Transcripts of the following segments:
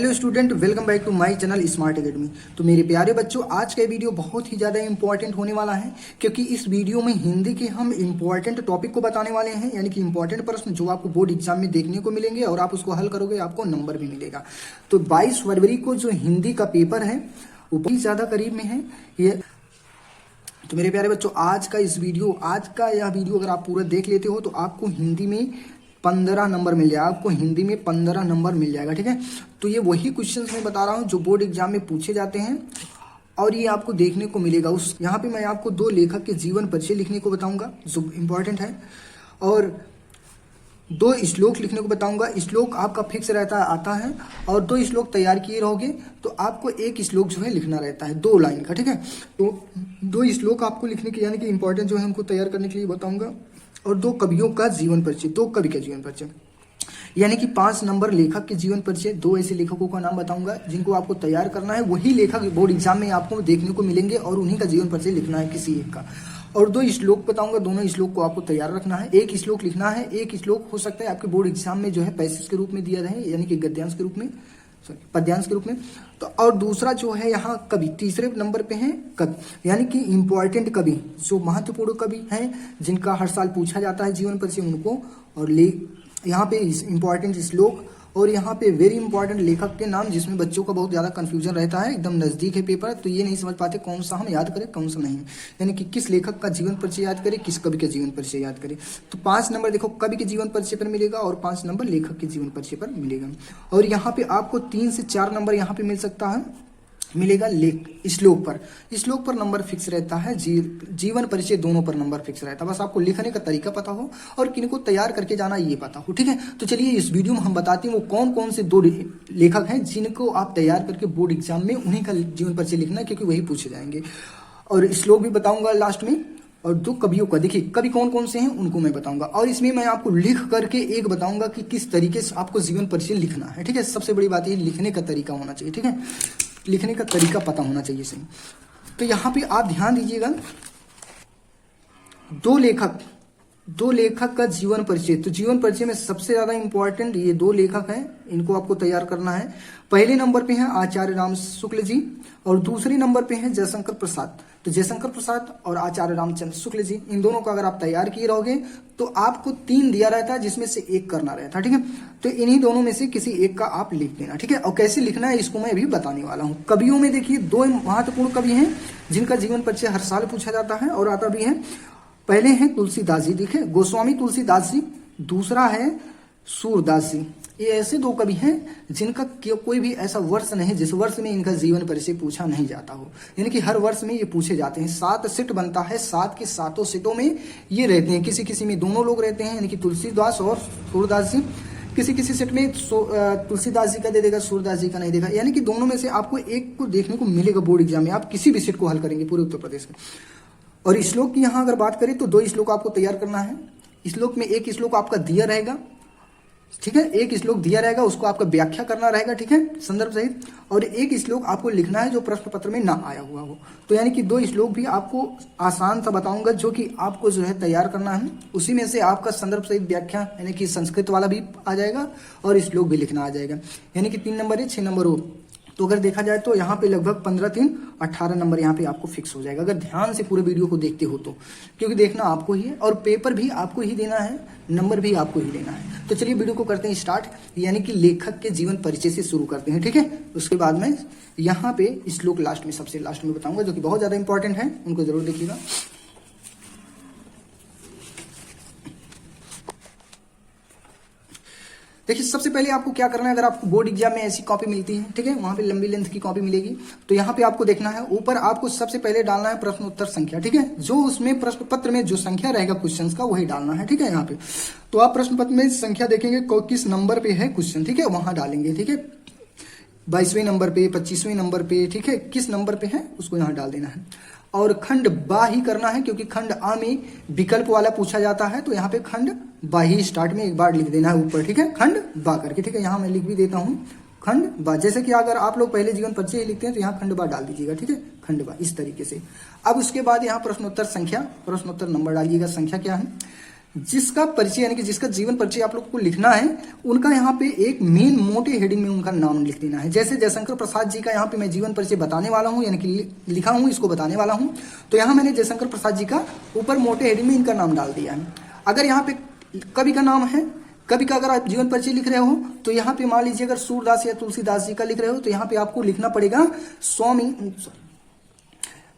Hello student, welcome back to my channel smart academy. तो मेरे प्यारे बच्चों, आज का वीडियो बहुत ही ज़्यादा इंपॉर्टेंट होने वाला है, क्योंकि इस वीडियो में हिंदी के हम इंपॉर्टेंट टॉपिक को बताने वाले हैं, यानी कि इंपॉर्टेंट प्रश्न जो आपको बोर्ड एग्जाम में देखने को मिलेंगे और आप उसको हल करोगे आपको नंबर भी मिलेगा। तो 22 फरवरी को जो हिंदी का पेपर है वो बहुत ज़्यादा करीब में है ये। तो मेरे प्यारे बच्चों, आज का यह वीडियो अगर आप पूरा देख लेते हो तो आपको हिंदी में 15 नंबर मिल जाएगा। आपको हिंदी में 15 नंबर मिल जाएगा, ठीक है। तो ये वही क्वेश्चंस मैं बता रहा हूँ जो बोर्ड एग्जाम में पूछे जाते हैं और ये आपको देखने को मिलेगा। यहाँ पे मैं आपको 2 लेखक के जीवन परिचय लिखने को बताऊंगा जो इम्पोर्टेंट है, और 2 श्लोक लिखने को बताऊंगा। श्लोक आपका फिक्स रहता आता है, और 2 श्लोक तैयार किए रहोगे तो आपको 1 श्लोक जो है लिखना रहता है 2 लाइन का, ठीक है। तो 2 श्लोक आपको लिखने के यानी कि इंपॉर्टेंट जो है उनको तैयार करने के लिए बताऊंगा, और 2 कवियों का जीवन परिचय, 2 कवि का जीवन परिचय, यानी कि 5 नंबर लेखक के जीवन परिचय। 2 ऐसे लेखकों का नाम बताऊंगा जिनको आपको तैयार करना है। वही लेखक बोर्ड एग्जाम में आपको देखने को मिलेंगे और उन्हीं का जीवन परिचय लिखना है किसी एक का। और 2 श्लोक बताऊंगा, दोनों श्लोक को आपको तैयार रखना है। 1 श्लोक लिखना है। 1 श्लोक हो सकता है आपके बोर्ड एग्जाम में जो है पैसेज के रूप में दिया जाए, यानी कि गद्यांश के रूप में, पद्यांश के रूप में। तो और दूसरा जो है यहाँ कवि, तीसरे नंबर पे है कवि, यानी कि इंपॉर्टेंट कवि जो महत्वपूर्ण कवि हैं जिनका हर साल पूछा जाता है जीवन परिचय उनको। और यहाँ पे इंपॉर्टेंट श्लोक, और यहाँ पे वेरी इंपॉर्टेंट लेखक के नाम, जिसमें बच्चों का बहुत ज्यादा कंफ्यूजन रहता है। एकदम नजदीक है पेपर, तो ये नहीं समझ पाते कौन सा हम याद करें कौन सा नहीं, यानी कि किस लेखक का जीवन परिचय याद करें, किस कवि का जीवन परिचय याद करें। तो 5 नंबर देखो कवि के जीवन परिचय पर मिलेगा और 5 नंबर लेखक के जीवन परिचय पर मिलेगा। और यहाँ पे आपको 3 से 4 नंबर यहाँ पे मिल सकता है, मिलेगा श्लोक पर नंबर फिक्स रहता है। जीवन परिचय दोनों पर नंबर फिक्स रहता है। बस आपको लिखने का तरीका पता हो और किनको तैयार करके जाना ये पता हो, ठीक है। तो चलिए इस वीडियो में हम बताते हैं वो कौन कौन से 2 लेखक हैं जिनको आप तैयार करके बोर्ड एग्जाम में उन्हीं का जीवन परिचय लिखना है, क्योंकि वही पूछे जाएंगे। और श्लोक भी बताऊंगा लास्ट में, और 2 कवियों का, देखिए कवि कौन कौन से हैं उनको मैं बताऊंगा। और इसमें मैं आपको लिख करके एक बताऊंगा कि किस तरीके से आपको जीवन परिचय लिखना है, ठीक है। सबसे बड़ी बात ये लिखने का तरीका होना चाहिए, ठीक है। लिखने का तरीका पता होना चाहिए सही। तो यहाँ पे आप ध्यान दीजिएगा, 2 लेखक का जीवन परिचय। तो जीवन परिचय में सबसे ज्यादा इंपॉर्टेंट ये 2 लेखक हैं, इनको आपको तैयार करना है। पहले नंबर पे हैं आचार्य राम शुक्ल जी, और दूसरे नंबर पे हैं जयशंकर प्रसाद। तो जयशंकर प्रसाद और आचार्य रामचंद्र शुक्ल जी, इन दोनों को अगर आप तैयार किए रहोगे तो आपको 3 दिया रहता है जिसमें से 1 करना रहता है, ठीक है। तो इन्हीं दोनों में से किसी एक का आप लिख देना, ठीक है। और कैसे लिखना है इसको मैं अभी बताने वाला हूँ। कवियों में देखिए 2 महत्वपूर्ण कवि हैं जिनका जीवन परिचय हर साल पूछा जाता है और आता भी है। पहले हैं तुलसीदास जी, देखिए गोस्वामी तुलसीदास जी, दूसरा है सूरदास जी। ये ऐसे 2 कवि हैं जिनका कोई भी ऐसा वर्ष नहीं है जिस वर्ष में इनका जीवन परिचय पूछा नहीं जाता हो, यानी कि हर वर्ष में ये पूछे जाते हैं। 7 सेट बनता है, 7 के 7 सेटों में ये रहते हैं। किसी किसी में दोनों लोग रहते हैं, यानी कि तुलसीदास और सूरदास जी। किसी सेट में तुलसीदास जी का दे देगा, सूरदास जी का नहीं देगा, यानी कि दोनों में से आपको एक को देखने को मिलेगा बोर्ड एग्जाम में। आप किसी भी सेट को हल करेंगे पूरे उत्तर प्रदेश में। और श्लोक की यहाँ अगर बात करें तो 2 श्लोक आपको तैयार करना है। श्लोक में 1 श्लोक आपका दिया रहेगा, ठीक है। 1 श्लोक दिया रहेगा, उसको आपका व्याख्या करना रहेगा, ठीक है, संदर्भ सहित। और 1 श्लोक आपको लिखना है जो प्रश्न पत्र में ना आया हुआ हो। तो यानी कि 2 श्लोक भी आपको आसान सा बताऊंगा जो कि आपको जो है तैयार करना है। उसी में से आपका संदर्भ सहित व्याख्या, यानी कि संस्कृत वाला भी आ जाएगा और श्लोक भी लिखना आ जाएगा, यानी कि 3 नंबर है, 6 नंबर हो। तो अगर देखा जाए तो यहाँ पे लगभग 15 3 18 नंबर यहाँ पे आपको फिक्स हो जाएगा, अगर ध्यान से पूरे वीडियो को देखते हो तो। क्योंकि देखना आपको ही है और पेपर भी आपको ही देना है, नंबर भी आपको ही लेना है। तो चलिए वीडियो को करते हैं स्टार्ट, यानी कि लेखक के जीवन परिचय से शुरू करते हैं, ठीक है। उसके बाद में यहाँ पे श्लोक लास्ट में, सबसे लास्ट में बताऊंगा, जो कि बहुत ज्यादा इंपॉर्टेंट है, उनको जरूर देखिएगा। देखिए सबसे पहले आपको क्या करना है, अगर आपको बोर्ड एग्जाम में ऐसी कॉपी मिलती है, ठीक है, वहां पे लंबी लेंथ की कॉपी मिलेगी, तो यहाँ पे आपको देखना है ऊपर आपको सबसे पहले डालना है प्रश्न उत्तर संख्या, ठीक है। जो उसमें प्रश्न पत्र में जो संख्या रहेगा क्वेश्चंस का वही डालना है, ठीक है। यहाँ पे तो आप प्रश्न पत्र में संख्या देखेंगे किस नंबर पे है क्वेश्चन, ठीक है, वहां डालेंगे, ठीक है। 22वें नंबर पे, 25वें नंबर पे, ठीक है, किस नंबर पे है उसको यहाँ डाल देना है। और खंड बा ही करना है, क्योंकि खंड आ में विकल्प वाला पूछा जाता है, तो यहाँ पे खंड बा ही स्टार्ट में एक बार लिख देना है ऊपर, ठीक है, खंड बा करके, ठीक है। यहाँ मैं लिख भी देता हूँ खंड बा, जैसे कि अगर आप लोग पहले जीवन परिचय ही लिखते हैं तो यहाँ खंड बा डाल दीजिएगा, ठीक है, खंड बा, इस तरीके से। अब उसके बाद यहाँ प्रश्नोत्तर संख्या, प्रश्नोत्तर नंबर डालिएगा, संख्या क्या है। जिसका परिचय यानी कि जिसका जीवन परिचय आप लोग को लिखना है, उनका यहाँ पे एक मेन मोटे हेडिंग में उनका नाम लिख देना है। जैसे जयशंकर प्रसाद जी का यहाँ पे मैं जीवन परिचय बताने वाला हूँ, यानी कि लिखा हूँ, इसको बताने वाला हूँ, तो यहाँ मैंने जयशंकर प्रसाद जी का ऊपर मोटे हेडिंग में इनका नाम डाल दिया है। अगर यहाँ पे कवि का नाम है, कवि का अगर आप जीवन परिचय लिख रहे हो तो यहाँ पे मान लीजिए अगर सूरदास या तुलसीदास जी का लिख रहे हो तो यहाँ पे आपको लिखना पड़ेगा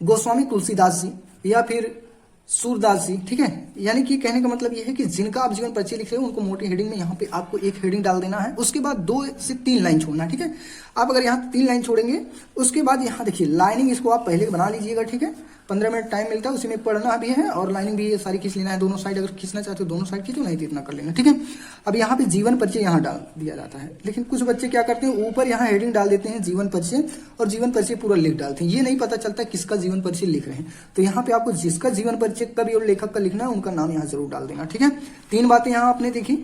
गोस्वामी तुलसीदास जी या फिर सूरदास जी, ठीक है। यानी कि कहने का मतलब ये है कि जिनका आप जीवन परिचय लिख रहे हो उनको मोटी हेडिंग में यहाँ पे आपको एक हेडिंग डाल देना है। उसके बाद 2 से 3 लाइन छोड़ना है, ठीक है। आप अगर यहाँ 3 लाइन छोड़ेंगे, उसके बाद यहाँ देखिए लाइनिंग इसको आप पहले बना लीजिएगा, ठीक है। 15 मिनट टाइम मिलता है, उसी में पढ़ना भी है और लाइनिंग भी ये सारी खींच लेना है। दोनों साइड अगर खींचना चाहते हो दोनों साइड खींचो, नहीं तो इतना कर लेना, ठीक है। अब यहाँ पे जीवन परिचय यहाँ डाल दिया जाता है, लेकिन कुछ बच्चे क्या करते हैं ऊपर यहाँ हेडिंग डाल देते हैं जीवन परिचय, और जीवन परिचय पूरा लिख डालते हैं। ये नहीं पता चलता किसका जीवन परिचय लिख रहे हैं। तो यहाँ पे आपको जिसका जीवन परिचय कवि और लेखक का लिखना है उनका नाम यहाँ जरूर डाल देना, ठीक है। 3 बातें यहाँ आपने देखी,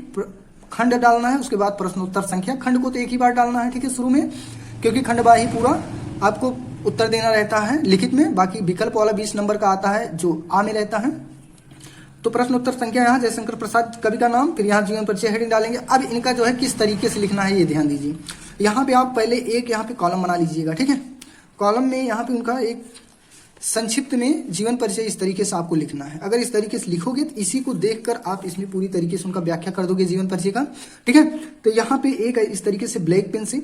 खंड डालना है, उसके बाद प्रश्नोत्तर संख्या। खंड को तो एक ही बार डालना है, ठीक है, शुरू में, क्योंकि खंडवाही पूरा आपको उत्तर देना रहता है लिखित में। बाकी विकल्प वाला 20 नंबर का आता है जो आ में रहता है। तो प्रश्न उत्तर संख्या यहाँ जयशंकर प्रसाद कवि का नाम, फिर यहाँ जीवन परिचय हेडिंग डालेंगे। अब इनका जो है किस तरीके से लिखना है ये ध्यान दीजिए। यहाँ पे आप पहले एक यहाँ पे कॉलम बना लीजिएगा, ठीक है। कॉलम में यहाँ पे उनका एक संक्षिप्त में जीवन परिचय इस तरीके से आपको लिखना है। अगर इस तरीके से लिखोगे तो इसी को देखकर आप इसमें पूरी तरीके से उनका व्याख्या कर दोगे जीवन परिचय का, ठीक है। तो यहाँ पे एक इस तरीके से ब्लैक पेन से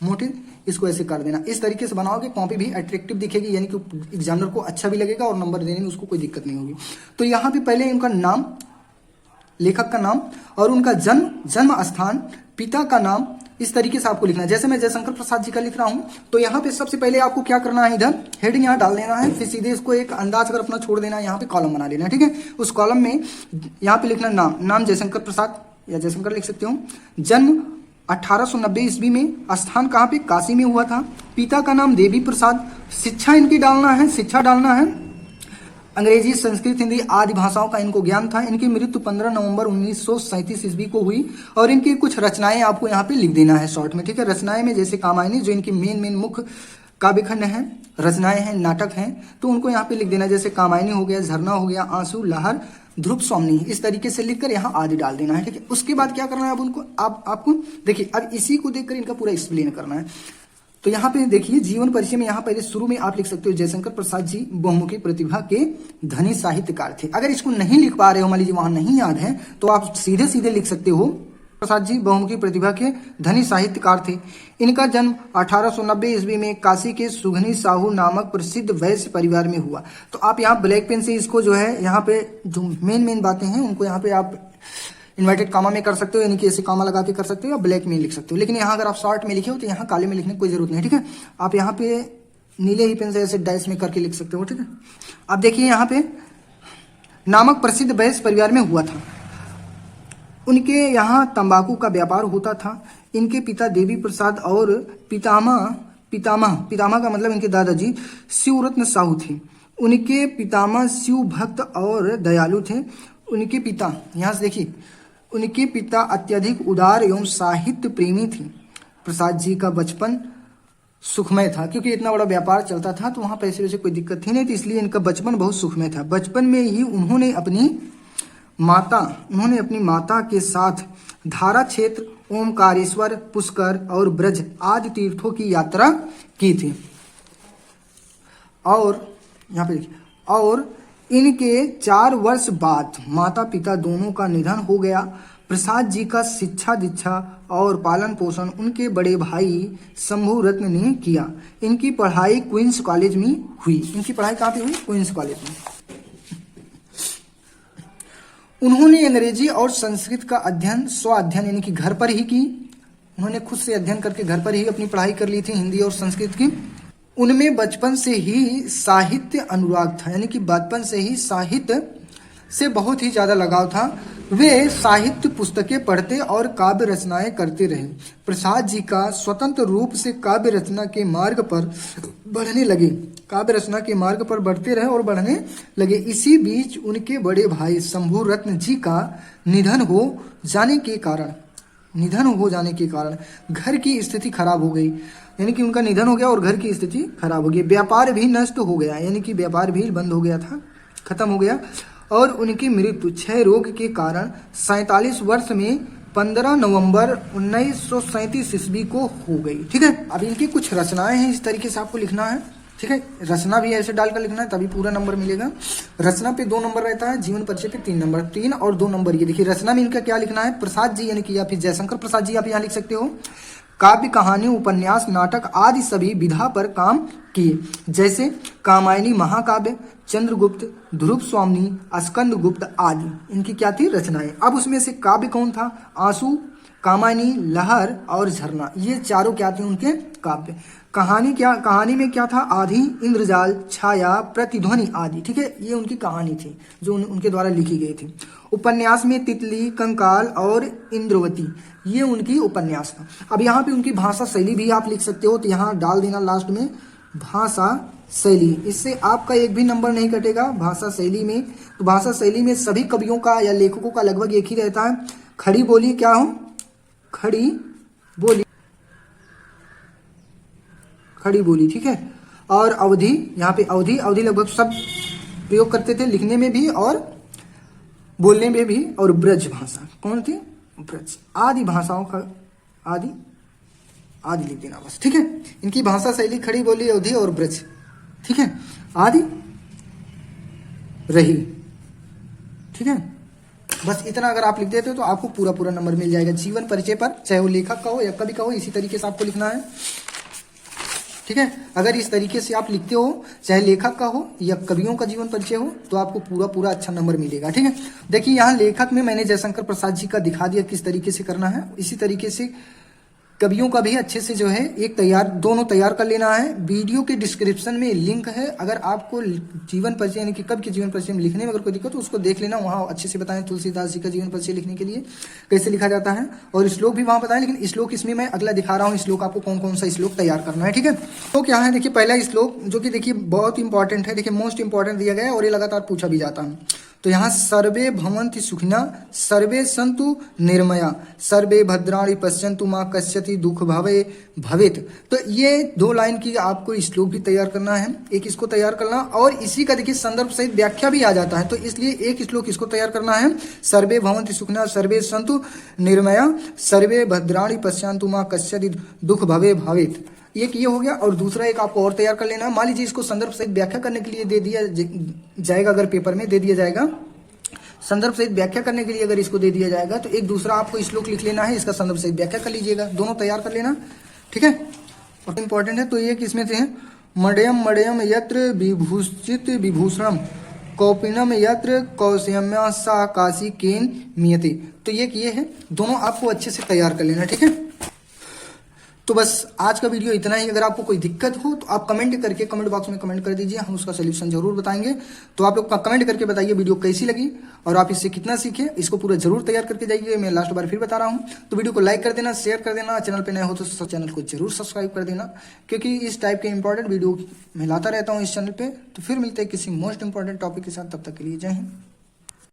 मोटे इसको ऐसे कर देना। इस तरीके से बनाओगे कॉपी भी अट्रैक्टिव दिखेगी, यानी कि एग्जामिनर को अच्छा भी लगेगा और नंबर देने में उसको कोई दिक्कत नहीं होगी। तो यहाँ पे पहले उनका नाम, लेखक का नाम और उनका जन्म स्थान, पिता का नाम, इस तरीके से आपको लिखना है। जैसे मैं जयशंकर प्रसाद जी का लिख रहा हूँ तो यहाँ पे सबसे पहले आपको क्या करना है, इधर हेडिंग यहाँ डाल देना है, फिर सीधे इसको एक अंदाज अगर अपना छोड़ देना है, यहाँ पे कॉलम बना लेना है, ठीक है। उस कॉलम में यहाँ पे लिखना नाम जयशंकर प्रसाद या जयशंकर लिख सकते हो। जन्म 1890 ईस्वी में, स्थान कहाँ पे, काशी में हुआ था। पिता का नाम देवी प्रसाद। शिक्षा इनकी डालना है, शिक्षा डालना है अंग्रेजी, संस्कृत, हिंदी आदि भाषाओं का इनको ज्ञान था। इनकी मृत्यु 15 नवंबर 1937 ईस्वी को हुई। और इनकी कुछ रचनाएं आपको यहाँ पे लिख देना है शॉर्ट में, ठीक है। रचनाएं में जैसे कामायनी, जो इनकी मेन मुख्य काव्यखंड है, रचनाएं हैं, नाटक हैं, तो उनको यहाँ पे लिख देना। जैसे कामायनी हो गया, झरना हो गया, आंसू, लहर, ध्रुव स्वामिनी, इस तरीके से लिखकर यहाँ आदि डाल देना है, ठीक है। उसके बाद क्या करना है अब उनको, आपको देखिए अब इसी को देखकर इनका पूरा एक्सप्लेन करना है। तो यहाँ पे देखिए जीवन परिचय में यहाँ पहले शुरू में आप लिख सकते हो जयशंकर प्रसाद जी बहुमुखी प्रतिभा के धनी साहित्यकार थे। अगर इसको नहीं लिख पा रहे हो, मान लीजिए वहां नहीं याद है, तो आप सीधे सीधे लिख सकते हो प्रसाद जी बहुमुखी प्रतिभा के धनी साहित्यकार थे। इनका जन्म 1890 ईस्वी में काशी के सुघनी साहू नामक प्रसिद्ध वैश्य परिवार में हुआ। तो आप यहाँ ब्लैक पेन से इसको जो है यहाँ पे जो मेन बातें हैं उनको यहाँ पे आप इन्वर्टेड कामा में कर सकते हो, यानी कि ऐसे कामा लगा के कर सकते हो, या ब्लैक में लिख सकते हो। लेकिन यहाँ अगर आप शॉर्ट में लिखे हो तो यहाँ काले में लिखने की कोई जरूरत नहीं, ठीक है। आप यहाँ पे नीले ही पेन से ऐसे डैश में करके लिख सकते हो, ठीक है। अब देखिए यहाँ पे नामक प्रसिद्ध वैश्य परिवार में हुआ था। उनके यहाँ तंबाकू का व्यापार होता था। इनके पिता देवी प्रसाद और पितामह का मतलब इनके दादाजी शिवरत्न साहू थे। उनके पितामह शिव भक्त और दयालु थे। उनके पिता, यहाँ से देखिए, उनके पिता अत्यधिक उदार एवं साहित्य प्रेमी थे। प्रसाद जी का बचपन सुखमय था, क्योंकि इतना बड़ा व्यापार चलता था तो वहाँ पैसे वैसे कोई दिक्कत थी नहीं, तो इसलिए इनका बचपन बहुत सुखमय था। बचपन में ही उन्होंने अपनी माता के साथ धारा क्षेत्र, ओमकारेश्वर, पुष्कर और ब्रज आदि तीर्थों की यात्रा की थी। और यहाँ पे देखिए, और इनके 4 वर्ष बाद माता पिता दोनों का निधन हो गया। प्रसाद जी का शिक्षा दीक्षा और पालन पोषण उनके बड़े भाई शंभू रत्न ने किया। इनकी पढ़ाई क्वींस कॉलेज में हुई। इनकी पढ़ाई कहाँ पे हुई? क्वींस कॉलेज में। उन्होंने अंग्रेजी और संस्कृत का अध्ययन स्व अध्ययन यानी कि घर पर ही की। उन्होंने खुद से अध्ययन करके घर पर ही अपनी पढ़ाई कर ली थी हिंदी और संस्कृत की। उनमें बचपन से ही साहित्य अनुराग था, यानी कि बचपन से ही साहित्य से बहुत ही ज्यादा लगाव था। वे साहित्य पुस्तकें पढ़ते और काव्य रचनाएं करते रहे। प्रसाद जी का स्वतंत्र रूप से काव्य रचना के मार्ग पर बढ़ने लगे। काव्य रचना के मार्ग पर बढ़ते रहे और बढ़ने लगे। इसी बीच उनके बड़े भाई शंभू रत्न जी का निधन हो जाने के कारण घर की स्थिति खराब हो गई, यानी कि उनका निधन हो गया और घर की स्थिति खराब हो गई। व्यापार भी नष्ट हो गया, यानी कि व्यापार भी बंद हो गया था, खत्म हो गया। और उनकी मृत्यु क्षय रोग के कारण 47 वर्ष में 15 नवंबर 1937 ईस्वी को हो गई। ठीक है, अब इनकी कुछ रचनाएं हैं, इस तरीके से आपको लिखना है। ठीक है, रचना भी ऐसे डालकर लिखना है तभी पूरा नंबर मिलेगा। रचना पे 2 नंबर रहता है, जीवन परिचय पे 3 नंबर, 3 और 2 नंबर। ये देखिए रचना में इनका क्या लिखना है, प्रसाद जी यानी कि या फिर जयशंकर प्रसाद जी आप यहाँ लिख सकते हो। काव्य, कहानी, उपन्यास, नाटक आदि सभी विधा पर काम किए, जैसे कामायनी महाकाव्य, चंद्रगुप्त, ध्रुव स्वामिनी, स्कंदगुप्त आदि इनकी क्या थी रचनाएं। अब उसमें से काव्य कौन था, आंसू, कामायनी, लहर और झरना, ये चारों क्या थे उनके काव्य। कहानी में क्या था, आधी, इंद्रजाल, छाया, प्रतिध्वनि आदि। ठीक है, ये उनकी कहानी थी जो उनके द्वारा लिखी गई थी। उपन्यास में तितली, कंकाल और इंद्रवती, ये उनकी उपन्यास था। अब यहाँ पे उनकी भाषा शैली भी आप लिख सकते हो, तो यहाँ डाल देना लास्ट में भाषा शैली, इससे आपका एक भी नंबर नहीं कटेगा। भाषा शैली में, तो भाषा शैली में सभी कवियों का या लेखकों का लगभग एक ही रहता है। खड़ी बोली क्या हो, खड़ी बोली, खड़ी बोली। ठीक है, और अवधि, यहाँ पे अवधि लगभग सब प्रयोग करते थे, लिखने में भी और बोलने में भी। और ब्रज भाषा कौन थी, ब्रज। आदि भाषाओं का आदि लिख देना बस। ठीक है, इनकी भाषा शैली खड़ी बोली, अवधि और ब्रज। ठीक है, आदि रही। ठीक है, बस इतना अगर आप लिख देते हो तो आपको पूरा नंबर मिल जाएगा जीवन परिचय पर, चाहे वो लेखक का हो या कवि का हो, इसी तरीके से आपको लिखना है। ठीक है, अगर इस तरीके से आप लिखते हो, चाहे लेखक का हो या कवियों का जीवन परिचय हो, तो आपको पूरा अच्छा नंबर मिलेगा। ठीक है, देखिए यहाँ लेखक में मैंने जयशंकर प्रसाद जी का दिखा दिया किस तरीके से करना है, इसी तरीके से कवियों का भी अच्छे से जो है दोनों तैयार कर लेना है। वीडियो के डिस्क्रिप्शन में लिंक है, अगर आपको जीवन परिचय यानी कि कवि के जीवन परिचय में लिखने में अगर कोई दिक्कत तो उसको देख लेना, वहाँ अच्छे से बताएं तुलसीदास जी का जीवन परिचय लिखने के लिए कैसे लिखा जाता है, और श्लोक भी वहाँ बताएं। लेकिन श्लोक इसमें मैं अगला दिखा रहा हूँ, श्लोक आपको कौन कौन सा श्लोक तैयार करना है। ठीक है, तो क्या है, देखिए पहला श्लोक जो कि देखिए बहुत इंपॉर्टेंट है, देखिए मोस्ट इंपॉर्टेंट दिया गया है और ये लगातार पूछा भी जाता है। तो यहाँ सर्वे भवन्ति सुखिना, सर्वे संतु निर्मया, सर्वे भद्राणि पश्यन्तु मा कस्यति दुख भवे भवेत। तो ये 2 लाइन की आपको श्लोक भी तैयार करना है, एक इसको तैयार करना, और इसी का देखिए संदर्भ सहित व्याख्या भी आ जाता है, तो इसलिए एक श्लोक इसको तैयार करना है। सर्वे भवन्ति सुखिना, सर्वे संतु निर्मया, सर्वे भद्राणि पश्यन्तु मा कस्यति दुख भवे भवेत। एक ये हो गया, और दूसरा एक आपको और तैयार कर लेना है। मान लीजिए इसको संदर्भ सहित व्याख्या करने के लिए दे दिया जाएगा, अगर पेपर में दे दिया जाएगा संदर्भ सहित व्याख्या करने के लिए अगर इसको दे दिया जाएगा, तो एक दूसरा आपको श्लोक लिख लेना है, इसका संदर्भ सहित व्याख्या कर लीजिएगा, दोनों तैयार कर लेना। ठीक है, और इंपॉर्टेंट है। तो ये किसमें से है, मडयम यत्र विभूषित विभूषणम, कौपिनम यत्र कौशम्या सा काशी केन मियते। तो ये है, दोनों आपको अच्छे से तैयार कर लेना। ठीक है, तो बस आज का वीडियो इतना ही। अगर आपको कोई दिक्कत हो तो आप कमेंट बॉक्स में कमेंट कर दीजिए, हम उसका सोल्यूशन जरूर बताएंगे। तो आप लोग कमेंट करके बताइए वीडियो कैसी लगी और आप इससे कितना सीखे, इसको पूरा जरूर तैयार करके जाइए। मैं लास्ट बार फिर बता रहा हूँ, तो वीडियो को लाइक कर देना, शेयर कर देना, चैनल पे नए हो तो चैनल को जरूर सब्सक्राइब कर देना, क्योंकि इस टाइप के इंपॉर्टेंट वीडियो मैं लाता रहता हूँ इस चैनल पे। तो फिर मिलते हैं किसी मोस्ट इंपॉर्टेंट टॉपिक के साथ, तब तक के लिए जय हिंद।